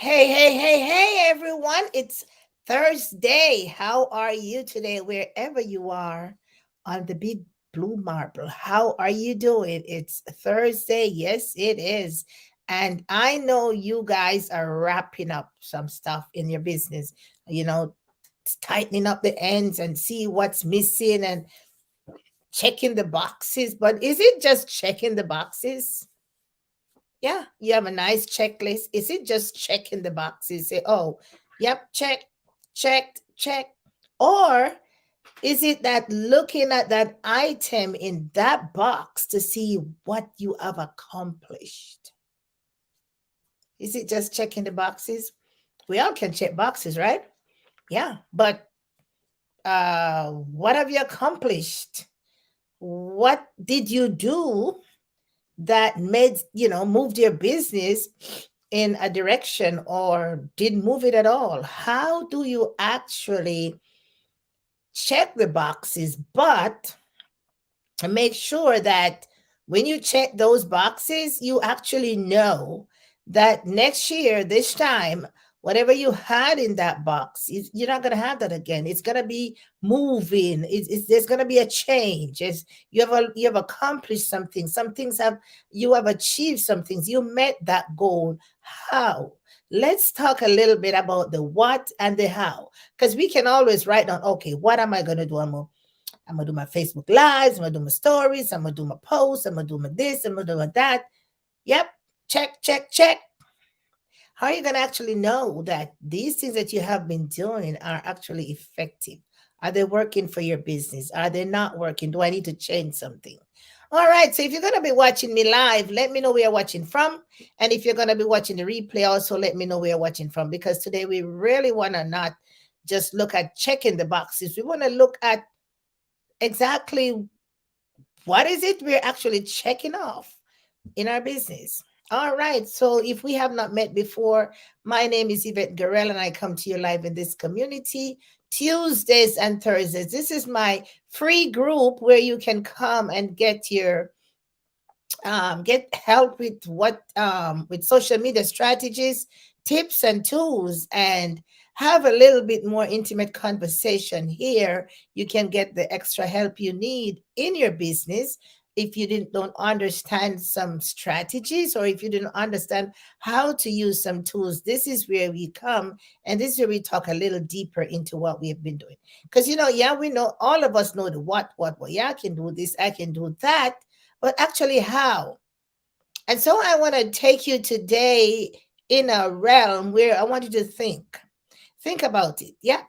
Hey, hey, hey, hey, everyone. It's Thursday. How are you today, wherever you are on the big blue marble? How are you doing? It's Thursday. Yes, it is. And I know you guys are wrapping up some stuff in your business, you know, tightening up the ends and see what's missing and checking the boxes. But is it just checking the boxes? Yeah, you have a nice checklist. Is it just checking the boxes? Say, oh, yep, check, checked, check. Or is it that looking at that item in that box to see what you have accomplished? Is it just checking the boxes? We all can check boxes, right? Yeah, but what have you accomplished? What did you do that made moved your business in a direction or didn't move it at all? How do you actually check the boxes but make sure that when you check those boxes you actually know that next year this time whatever you had in that box you're not going to have that again. It's going to be moving. There's going to be a change. You have accomplished something. Some things have you have achieved. Some things you met that goal. How? Let's talk a little bit about the what and the how, because we can always write down, okay, what am I going to do? I'm gonna do my Facebook lives, I'm gonna do my stories, I'm gonna do my posts, I'm gonna do my this, I'm gonna do my that. Yep, check, check, check. How are you gonna actually know that these things that you have been doing are actually effective? Are they working for your business? Are they not working? Do I need to change something? All right, so if you're gonna be watching me live, let me know where you're watching from. And if you're gonna be watching the replay, also let me know where you're watching from, because today we really wanna not just look at checking the boxes. We want to look at exactly what is it we're actually checking off in our business. All right. So if we have not met before, my name is Yvette Garel and I come to you live in this community Tuesdays and Thursdays. This is my free group where you can come and get help with with social media strategies, tips and tools, and have a little bit more intimate conversation here. You can get the extra help you need in your business if you don't understand some strategies, or if you didn't understand how to use some tools. This is where we come, and this is where we talk a little deeper into what we have been doing. Because yeah, we know, all of us know the what. Yeah, I can do this, I can do that, but actually how? And so I want to take you today in a realm where I want you to think about it. Yeah,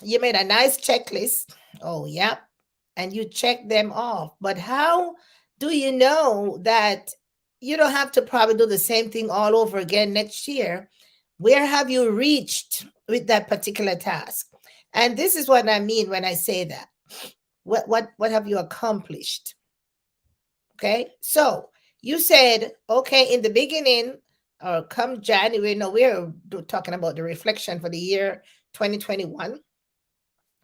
you made a nice checklist. Oh yeah, and you check them off, but how do you know that you don't have to probably do the same thing all over again next year? Where have you reached with that particular task? And this is what I mean when I say that. What have you accomplished? Okay. So you said, okay, in the beginning, or come January, no, we're talking about the reflection for the year 2021,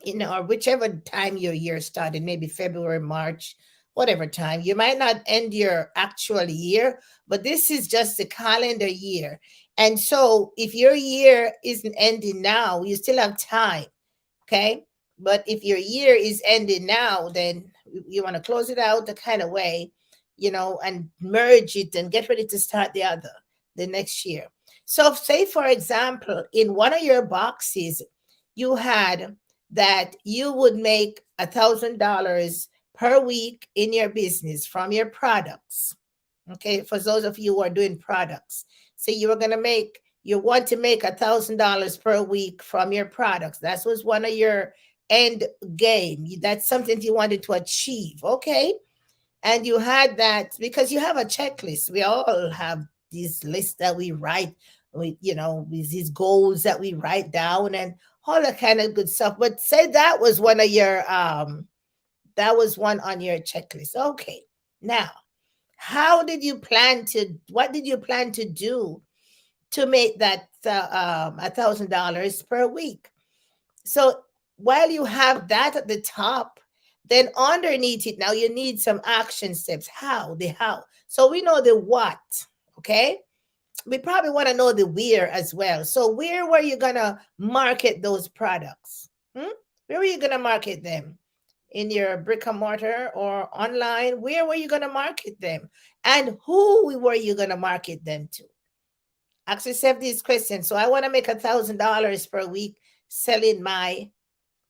or whichever time your year started, maybe February, March, whatever time. You might not end your actual year, but this is just the calendar year. And so if your year isn't ending now, you still have time. Okay. But if your year is ending now, then you want to close it out the kind of way, and merge it and get ready to start the next year. So, say, for example, in one of your boxes, you had that you would make $1,000 per week in your business from your products. Okay. For those of you who are doing products, so you want to make $1,000 per week from your products. That was one of your end game. That's something you wanted to achieve. Okay. And you had that because you have a checklist. We all have these lists that we write with these goals that we write down and all that kind of good stuff. But say that was one of your that was one on your checklist. Okay. Now, what did you plan to do to make that $1,000 per week? So while you have that at the top, then underneath it, now you need some action steps. How? The how. So we know the what, okay? we probably want to know the where as well. So where were you gonna market those products? Where were you gonna market them? In your brick and mortar or online? Where were you gonna market them? And who were you gonna market them to? Ask yourself these questions. So I want to make $1,000 per week selling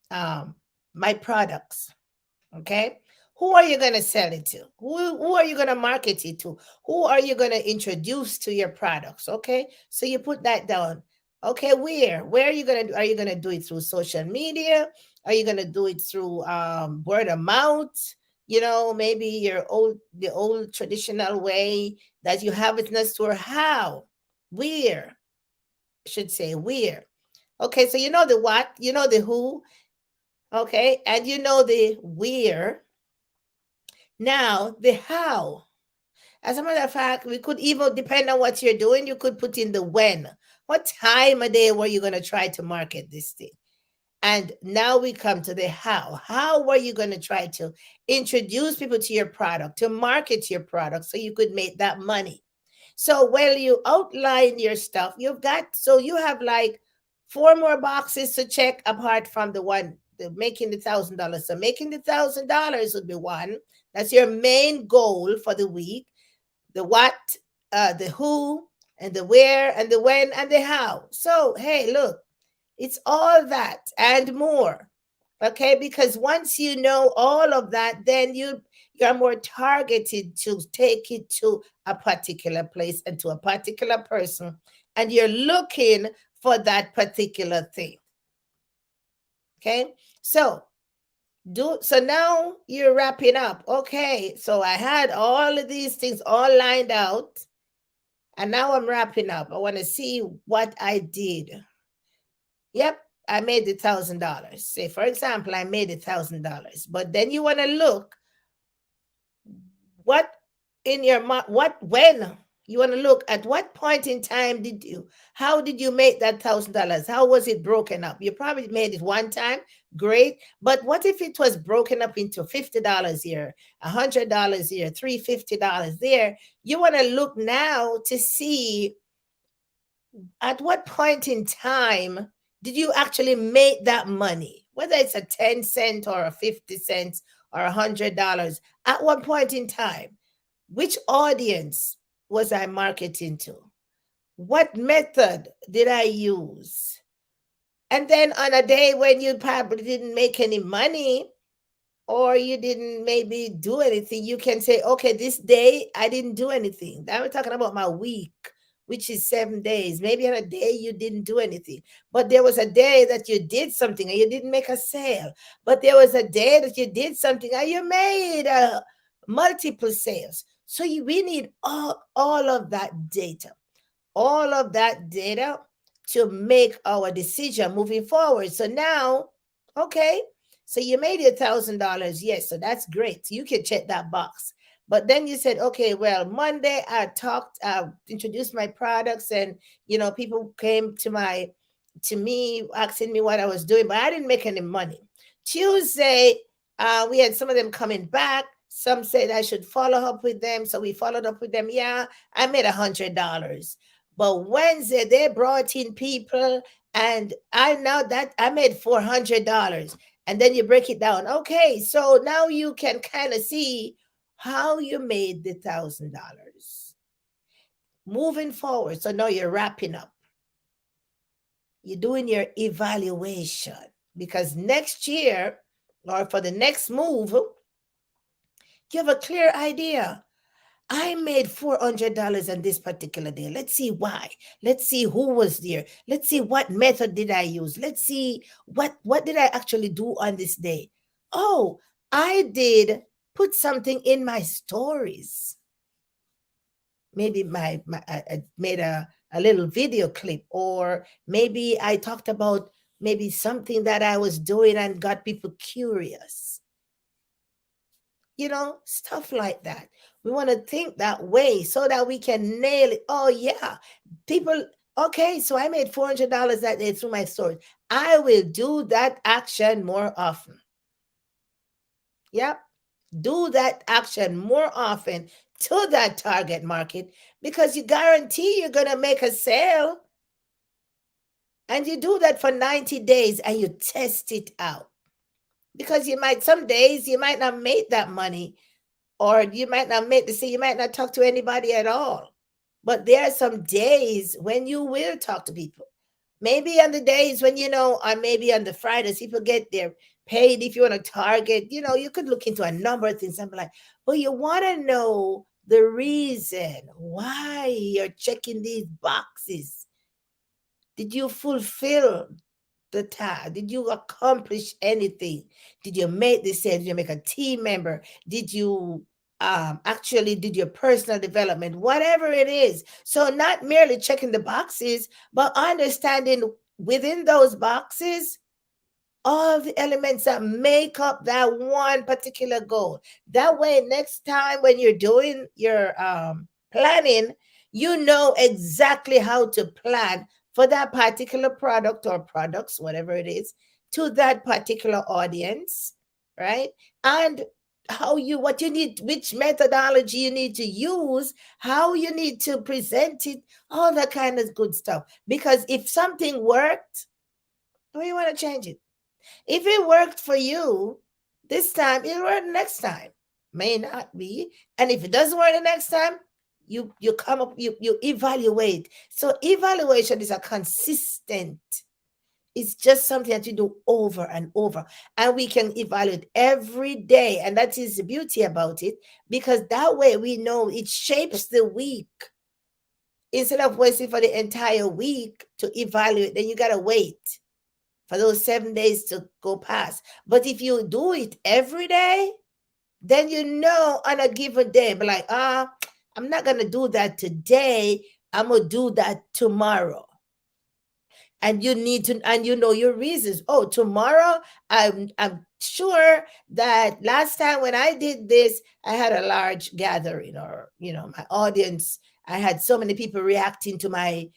um my products. Okay. Who are you going to sell it to? Who are you going to market it to? Who are you going to introduce to your products? Okay. So you put that down. Okay. Where are you going to, are you going to do it through social media? Are you going to do it through word of mouth? You know, maybe the old traditional way that you have it in the store. How? Where? I should say where. Okay. So you know the what, you know the who. Okay. And you know the where. Now, the how. As a matter of fact, we could even, depend on what you're doing, you could put in the when. What time of day were you going to try to market this thing? And now we come to the how. How were you going to try to introduce people to your product, to market your product so you could make that money? So while you outline your stuff, so you have like four more boxes to check apart from the one, making the $1,000. So making the $1,000 would be one. That's your main goal for the week. The what, the who, and the where, and the when, and the how. So hey, look, it's all that and more. Okay, because once you know all of that, then you're more targeted to take it to a particular place and to a particular person, and you're looking for that particular thing. Okay, so now you're wrapping up. Okay, so I had all of these things all lined out, and now I'm wrapping up. I want to see what I did. Yep, I made $1,000. Say, for example, I made $1,000. But then you want to look what in your what when you want to look at what point in time how did you make that $1,000? How was it broken up? You probably made it one time, great. But what if it was broken up into $50 here, $100 here, $350 there? You want to look now to see at what point in time did you actually make that money? Whether it's a 10 cent or a 50 cents or $100, at what point in time? Which audience was I marketing to? What method did I use? And then on a day when you probably didn't make any money or you didn't maybe do anything, you can say, okay, this day I didn't do anything. Now we're talking about my week, which is 7 days. Maybe on a day you didn't do anything, but there was a day that you did something and you didn't make a sale. But there was a day that you did something and you made multiple sales. So we need all of that data, to make our decision moving forward. So now, okay, so you made $1,000. Yes, so that's great. You can check that box. But then you said, okay, well, Monday I introduced my products, and people came to me asking me what I was doing, but I didn't make any money. Tuesday, we had some of them coming back. Some said I should follow up with them, so we followed up with them. Yeah, I made $100. But Wednesday they brought in people, and I made $400. And then you break it down. Okay, so now you can kind of see how you made the $1,000 moving forward. So now you're wrapping up. You're doing your evaluation, because next year or for the next move, you have a clear idea. I made $400 on this particular day. Let's see why. Let's see who was there. Let's see what method did I use. Let's see what did I actually do on this day. Oh, I did put something in my stories. Maybe I made a little video clip, or maybe I talked about maybe something that I was doing and got people curious. Stuff like that. We want to think that way so that we can nail it. Oh, yeah. People, okay, so I made $400 that day through my stories. I will do that action more often. Yep. Do that action more often to that target market, because you guarantee you're going to make a sale. And you do that for 90 days and you test it out. Because some days you might not make that money, or you might not make the you might not talk to anybody at all. But there are some days when you will talk to people. Maybe on the days when, or maybe on the Fridays, people get their paid. If you want to target, you could look into a number of things. I'm like, but you want to know the reason why you're checking these boxes. Did you fulfill the task? Did you accomplish anything? Did you make the sale? Did you make a team member? Did you actually did your personal development? Whatever it is. So not merely checking the boxes, but understanding within those boxes all the elements that make up that one particular goal. That way, next time when you're doing your planning, you know exactly how to plan for that particular product or products, whatever it is, to that particular audience, right? And what you need, which methodology you need to use, how you need to present it, all that kind of good stuff. Because if something worked, well, you want to change it. If it worked for you this time, it'll work next time. May not be. And if it doesn't work the next time, you come up, you evaluate. So evaluation is a consistent. It's just something that you do over and over. And we can evaluate every day. And that is the beauty about it, because that way we know it shapes the week. Instead of waiting for the entire week to evaluate, then you got to wait for those 7 days to go past. But if you do it every day, then you know on a given day, but like, I'm not going to do that today. I'm going to do that tomorrow. And you need to, and you know your reasons. Oh, tomorrow, I'm sure that last time when I did this, I had a large gathering, or my audience. I had so many people reacting to my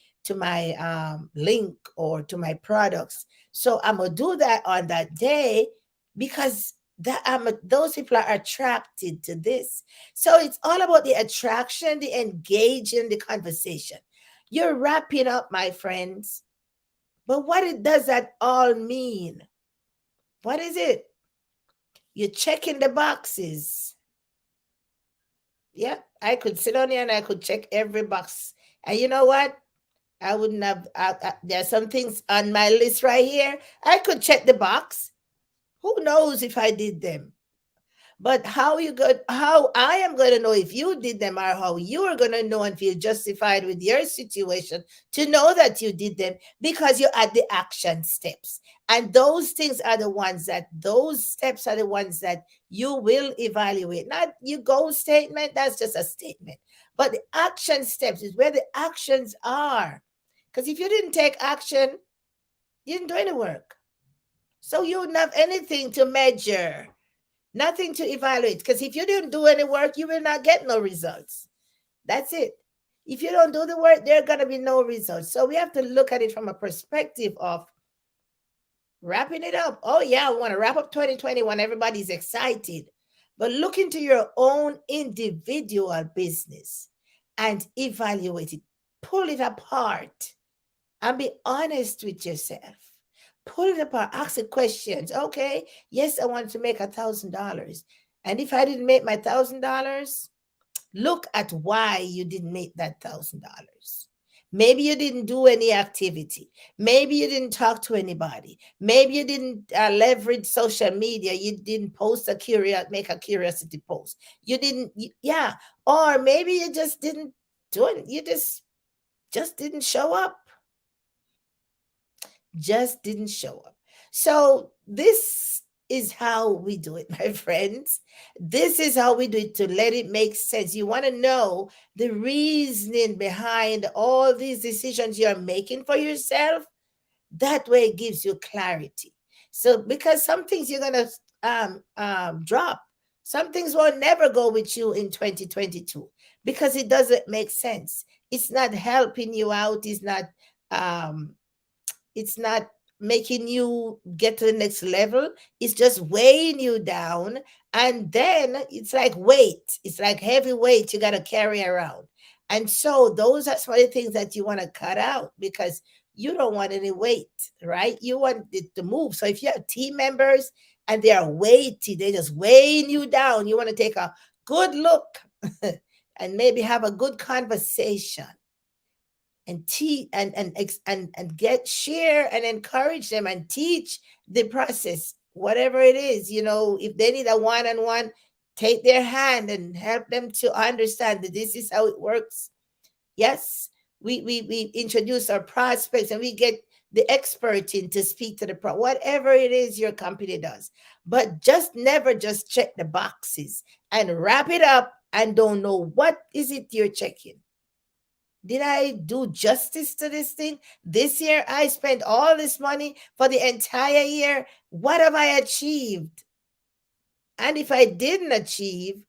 link or to my products. So I'm gonna do that on that day, because those people are attracted to this. So it's all about the attraction, the engaging, the conversation. You're wrapping up, my friends. But does that all mean? What is it? You're checking the boxes. Yeah, I could sit on here and I could check every box. And you know what? I wouldn't have. There's some things on my list right here. I could check the box. Who knows if I did them? But how I am going to know if you did them, or how you are going to know and feel justified with your situation to know that you did them, because you're at the action steps. And those steps are the ones that you will evaluate. Not your goal statement, that's just a statement. But the action steps is where the actions are. Because if you didn't take action, you didn't do any work. So you wouldn't have anything to measure. Nothing to evaluate, because if you didn't do any work, you will not get no results. That's it. If you don't do the work, there are going to be no results. So we have to look at it from a perspective of wrapping it up. Oh, yeah, we want to wrap up 2021. Everybody's excited. But look into your own individual business and evaluate it. Pull it apart and be honest with yourself. Pull it apart, ask the questions. Okay, yes, I want to make $1,000. And if I didn't make my $1,000, look at why you didn't make that $1,000. Maybe you didn't do any activity. Maybe you didn't talk to anybody. Maybe you didn't leverage social media. You didn't make a curiosity post. You didn't, yeah. Or maybe you just didn't do it. You just didn't show up. Just didn't show up. So this is how we do it, my friends. This is how we do it, to let it make sense. You want to know the reasoning behind all these decisions you're making for yourself. That way it gives you clarity. So because some things you're going to drop. Some things will never go with you in 2022 because it doesn't make sense. It's not helping you out. It's not making you get to the next level. It's just weighing you down. And then it's like weight. It's like heavy weight you got to carry around. And so those are some of the things that you want to cut out because you don't want any weight, right? You want it to move. So if you have team members and they are weighty, they're just weighing you down, you want to take a good look and maybe have a good conversation and teach and get share and encourage them and teach the process, whatever it is. If they need a one-on-one, take their hand and help them to understand that this is how it works. Yes, we introduce our prospects and we get the expert in to speak to the whatever it is your company does. But just never just check the boxes and wrap it up and don't know what is it you're checking. Did I do justice to this thing? This year I spent all this money for the entire year. What have I achieved? And if I didn't achieve,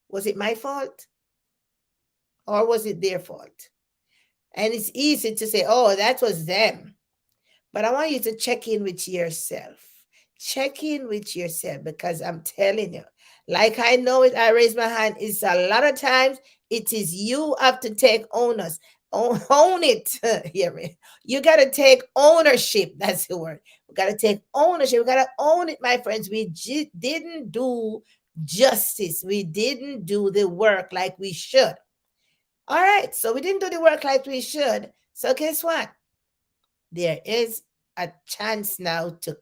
was it my fault? Or was it their fault? And it's easy to say, oh, that was them. But I want you to check in with yourself. Check in with yourself because I'm telling you, like I know it, I raise my hand. It's a lot of times it is you have to take onus. Own it. Hear me. You got to take ownership. That's the word. We got to take ownership. We got to own it, my friends. We didn't do justice. We didn't do the work like we should. All right. So we didn't do the work like we should. So guess what? There is a chance now to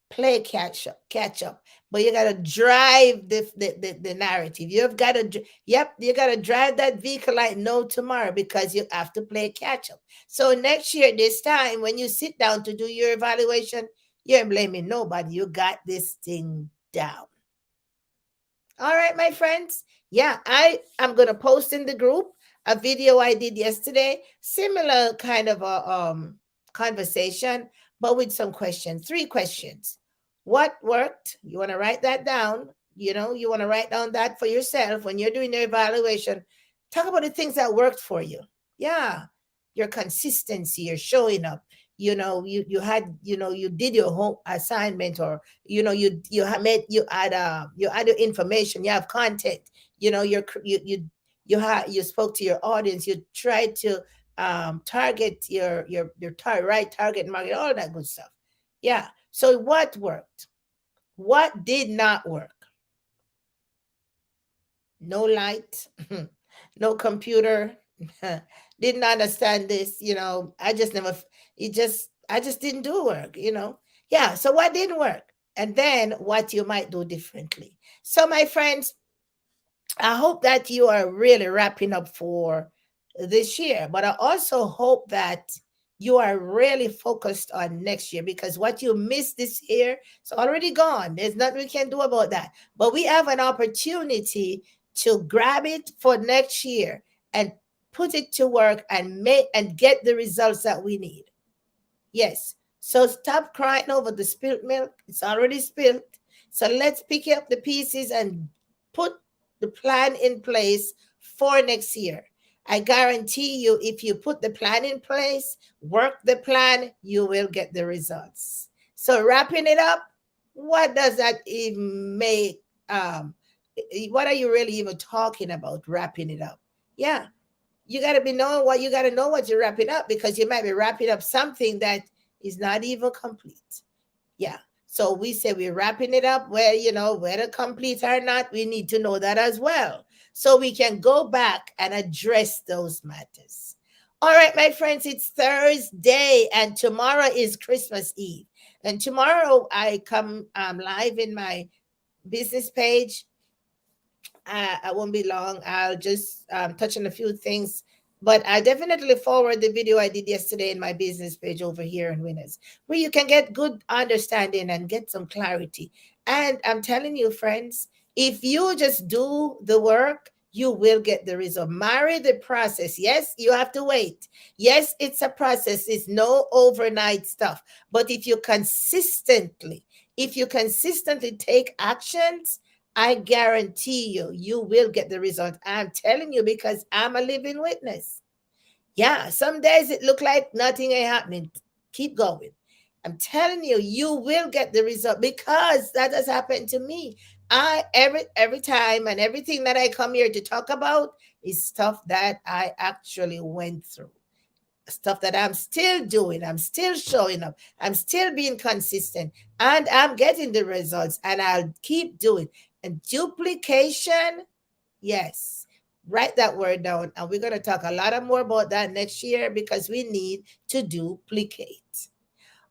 play catch up, but you got to drive the narrative. You've got to, yep, you got to drive that vehicle like no tomorrow because you have to play catch up. So next year this time when you sit down to do your evaluation, you ain't blaming nobody. You got this thing down. All right, my friends. Yeah, I am going to post in the group a video I did yesterday, similar kind of a conversation, but with some questions. 3 questions. What worked? You want to write that down. You want to write down that for yourself when you're doing your evaluation. Talk about the things that worked for you. Yeah, your consistency, your showing up. You had, you did your home assignment, or you had made you add your information. You have content. You spoke to your audience. You tried to target right target market, all that good stuff. Yeah. So what worked? What did not work? No light, no computer. Didn't understand this. I just never. I just didn't do work. Yeah. So what didn't work? And then what you might do differently. So my friends, I hope that you are really wrapping up for this year, but I also hope that you are really focused on next year because what you missed this year is already gone. There's nothing we can do about that. But we have an opportunity to grab it for next year and put it to work and get the results that we need. Yes. So stop crying over the spilt milk. It's already spilled. So let's pick up the pieces and put the plan in place for next year. I guarantee you, if you put the plan in place, work the plan, you will get the results. So wrapping it up, what does that even make? What are you really even talking about? Wrapping it up? Yeah, you got to be knowing what you got to know what you're wrapping up because you might be wrapping up something that is not even complete. Yeah. So we say we're wrapping it up whether complete or not, we need to know that as well. So we can go back and address those matters. All right, my friends, it's Thursday and tomorrow is Christmas Eve. And tomorrow I come live in my business page. I won't be long. I'll just touch on a few things. But I definitely forward the video I did yesterday in my business page over here in Winners, where you can get good understanding and get some clarity. And I'm telling you, friends, if you just do the work, you will get the result. Marry the process. Yes, you have to wait. Yes, it's a process. It's no overnight stuff. But if you consistently take actions, I guarantee you, you will get the result. I'm telling you because I'm a living witness. Yeah, some days it look like nothing ain't happening. Keep going. I'm telling you, you will get the result because that has happened to me. I every time and everything that I come here to talk about is stuff that I actually went through. Stuff that I'm still doing. I'm still showing up. I'm still being consistent and I'm getting the results and I'll keep doing. And duplication, yes. Write that word down. And we're going to talk a lot more about that next year because we need to duplicate.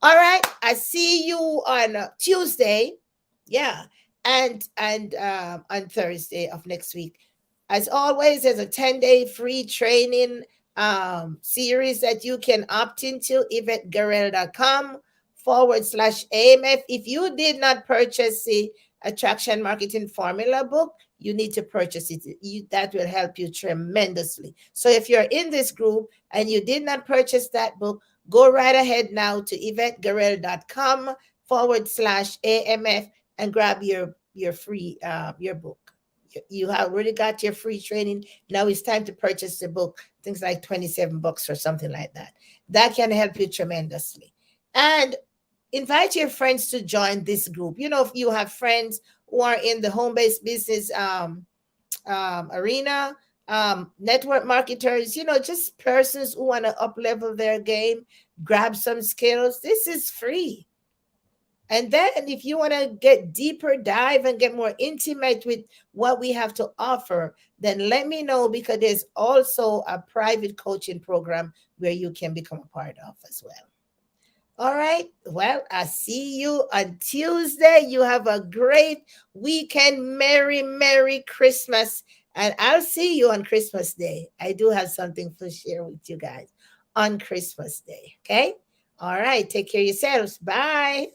All right. I see you on Tuesday. Yeah. And on Thursday of next week. As always, there's a 10-day free training series that you can opt into. YvetteGarrell.com/AMF. If you did not purchase the Attraction Marketing Formula book, you need to purchase it. That will help you tremendously. So if you're in this group and you did not purchase that book, go right ahead now to YvetteGarrell.com/AMF and grab your free your book. You have already got your free training. Now it's time to purchase the book. Things like $27 or something like that. That can help you tremendously. And invite your friends to join this group. You know, if you have friends who are in the home-based business arena, network marketers, you know, just persons who want to up level their game, grab some skills. This is free. And then if you want to get deeper dive and get more intimate with what we have to offer, then let me know because there's also a private coaching program where you can become a part of as well. All right. Well, I see you on Tuesday. You have a great weekend. Merry Christmas. And I'll see you on Christmas Day. I do have something to share with you guys on Christmas Day. Okay. All right. Take care of yourselves. Bye.